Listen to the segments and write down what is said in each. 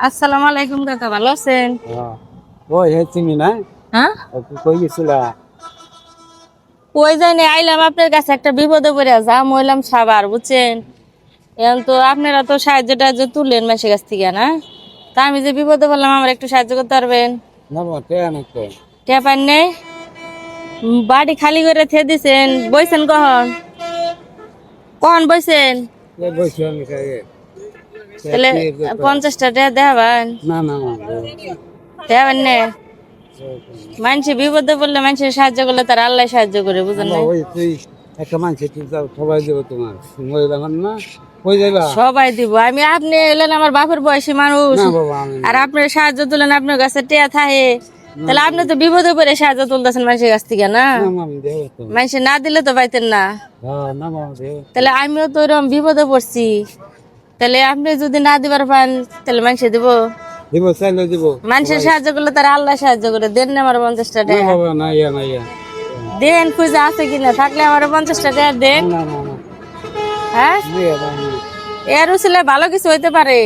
আসসালামু আলাইকুম কাকা, ভালো আছেন? ওই হে চিনি না হ্যাঁ, কই গেছিলা? কই যাইনি, আইলাম আপনার কাছে একটা বিপদে পড়ে যাম হইলাম সাবার, বুঝছেন? এখন তো আপনারা তো সাহায্য টাহায্য তুললেন মাসের কাছ থেকে, না? তা আমি যে বিপদে পড়লাম, আমার একটু সাহায্য করতে পারবেন? না বাবা তে অনেক কে পান নেই, বাড়ি খালি করে থে দিছেন, বইছেন কখন? কখন বইছেন? বসে আমি তাহলে 50টা টাকা দেখাবেন? না না দেখাবেন নে? মানুষে বিপদে পড়লে মানুষের সাহায্য করলে তার আল্লাহ সাহায্য করে, বুঝেন না? ওই তুই একটা মানুষ তুই যাও সবাই দেবো তোমার মহিলা মান না কই যাইবা? সবাই দিব আমি, আপনি এলেন আমার বাপের বয়সী মানুষ, না বাবা আমি আর আপনার সাহায্য তুলেন, আপনার কাছে টিয়া থাকে, তাহলে আপনি তো বিপদে পড়ে সাহায্য তুলতেছেন মানুষের কাছ থেকে, না? আমি দেবো তো মানুষে না দিলে তো পাইতেন না। না বাবা দেবো তাহলে আমিও তো এরকম বিপদে পড়ছি, তাহলে আপনি যদি না দিবার পান তাহলে মানুষে দিব? দিব চাইলে দিব মানুষের সাহায্য করলে তারা আল্লাহ সাহায্য করে। দেন না আমার 50টা না টাকা, বাবা না ইয়া না ইয়া দেন, খুঁজে আছে কিনা, থাকলে আমার 50টা টাকা দেন। না না না হ্যাঁ, এর উচিলে ভালো কিছু হইতে পারে,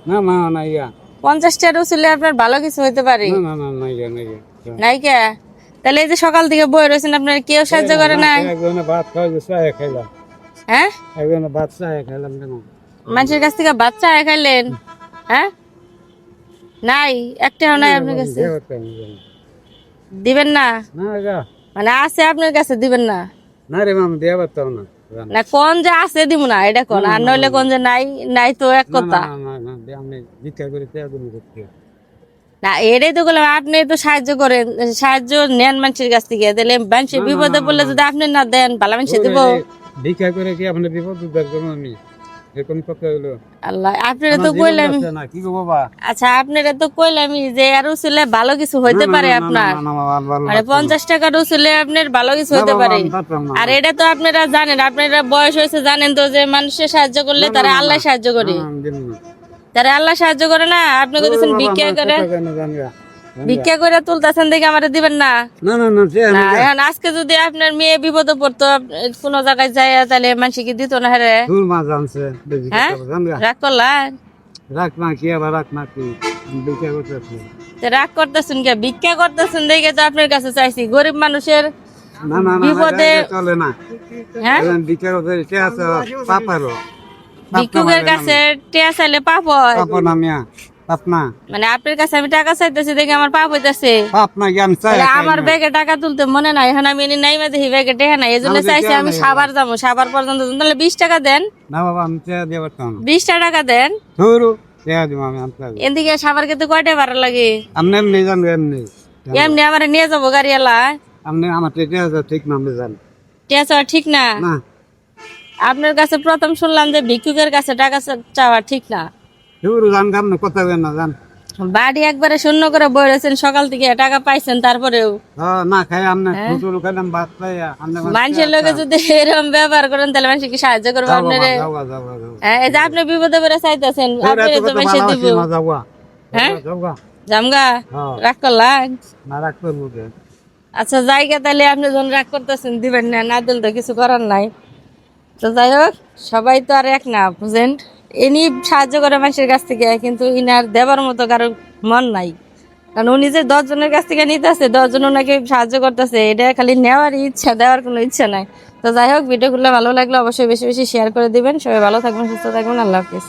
না না না ইয়া 50টার উচিলে আপনার ভালো কিছু হইতে পারে। না না না না ইয়া না ইয়া নাই কে? তাহলে এই যে সকাল থেকে বই রয়েছেন, আপনার কেউ সাহায্য করে নাই? একজনে ভাত খাওয়া চায় খাইলাম হ্যাঁ, একজনে ভাত চায় খাইলাম কেন মানুষের কাছ থেকে বাচ্চা খাইলেন? হ্যাঁ, নাই একটাও নাই আপনার কাছে? দিবেন না? না গা মানে আছে আপনার কাছে, দিবেন না? না রে মাম দেয়া পারতাম না না, কোন যে আছে দিব না এটা কোন, আর নইলে কোন যে নাই নাই, তো এক কথা না না আমি ভিক্ষা করে তেয়া তুমি করতে না। এটাই তো বললাম, আপনি তো সাহায্য করেন, সাহায্য নেন মানুষের কাছ থেকে, তাহলে মানুষের বিপদে পড়লে যদি আপনি না দেন ভালো মানুষ দিব? ভিক্ষা করে কি আপনার বিপদ উদ্ধার করবো আমি? এরকম কথা হলো আল্লাহ, আপনারা তো কইলাম। না কি গো বাবা আচ্ছা, আপনারা তো কইলামই যে আর উচিলে ভালো কিছু হইতে পারে আপনার, মানে 50 টাকার উচিলে আপনার ভালো কিছু হইতে পারে। আর এটা তো আপনারা জানেন, আপনারা বয়স হয়েছে, জানেন তো যে মানুষের সাহায্য করলে তারা আল্লাহ সাহায্য করে। তারা আল্লাহ সাহায্য করে না, আপনি কইতেছেন ভিক্ষা করে, ভিক্ষা করে তুলতেছেন দেখে আমার দিবেন না? না না না, এখন আজকে যদি আপনার মেয়ে বিপদে পড়তো কোন জায়গায় যায়, তাহলে মানুষ কি দিত না? হ্যাঁ, হ্যাঁ, রাগ করলেন? রাখ না কি আবার রাখ না কি ভিক্ষা করতেছি রাগ করতেছেন কে? ভিক্ষা করতেছেন দেখে তো আপনার কাছে চাইছি, গরিব মানুষের না না না বিপদে। চলে না হ্যাঁ, ভিক্ষা করতে কে আছে পাপারও ভিক্ষুকের কাছে টিয়া চাইলে পাপ হয়? পাপ না মিয়া পাপ না মানে আপনার কাছে আমি টাকা চাইতেছি দেখে আমার পাপ হইতেছে? পাপ না জ্ঞান চাই আমার ব্যাগে টাকা তুলতে মনে নাই, এখন আমি নাই দেখি ব্যাগে টেহা নাই, এই জন্য চাইছি আমি সাবার যাবো, সাবার পর্যন্ত তাহলে 20 টাকা দেন। না বাবা আমি চেয়ে দিয়ে পারতাম 20টা টাকা দেন। ধরু চেয়ে দিব আমি আনতে এদিকে সাবার খেতে কয়টা ভাড়া লাগে? আপনি এমনি জান এমনি এমনি আমার নিয়ে যাবো গাড়িওয়ালা? আপনি আমার টেটে ঠিক নামে যান টিয়া চাওয়া ঠিক না? না আপনার কাছে প্রথম শুনলাম যে ভিক্ষুকের কাছে টাকা চাওয়া ঠিক না। ধরু জান কাম না কথা বলেন না জান বাড়ি একবারে শূন্য করে বই রয়েছেন, সকাল থেকে টাকা পাইছেন তারপরেও না খাই আপনি ছোট খাইলাম ভাত খাই মানুষের লোকে যদি এরকম ব্যবহার করেন তাহলে মানুষ কি সাহায্য করবো আপনার? এই যে আপনি বিপদে পড়ে চাইতেছেন, আপনি তো মেসে দিব। হ্যাঁ, জামগা রাগ করলাম? না রাখ করবো আচ্ছা জায়গা, তাহলে আপনি যখন রাগ করতেছেন দিবেন না, না দিলে তো কিছু করার নাই। তো যাই হোক, সবাই তো আর এক না, বুঝেন? ইনি সাহায্য করে মানুষের কাছ থেকে, কিন্তু ইনার দেবার মতো কারো মন নাই, কারণ উনি যে 10 জনের কাছ থেকে নিতেছে, 10 জন ওনাকে সাহায্য করতেছে, এটা খালি নেওয়ার ইচ্ছা, দেওয়ার কোনো ইচ্ছা নাই। তো যাই হোক, ভিডিওগুলো ভালো লাগলে অবশ্যই বেশি বেশি শেয়ার করে দিবেন। সবাই ভালো থাকবেন, সুস্থ থাকবেন, আল্লাহ হাফিজ।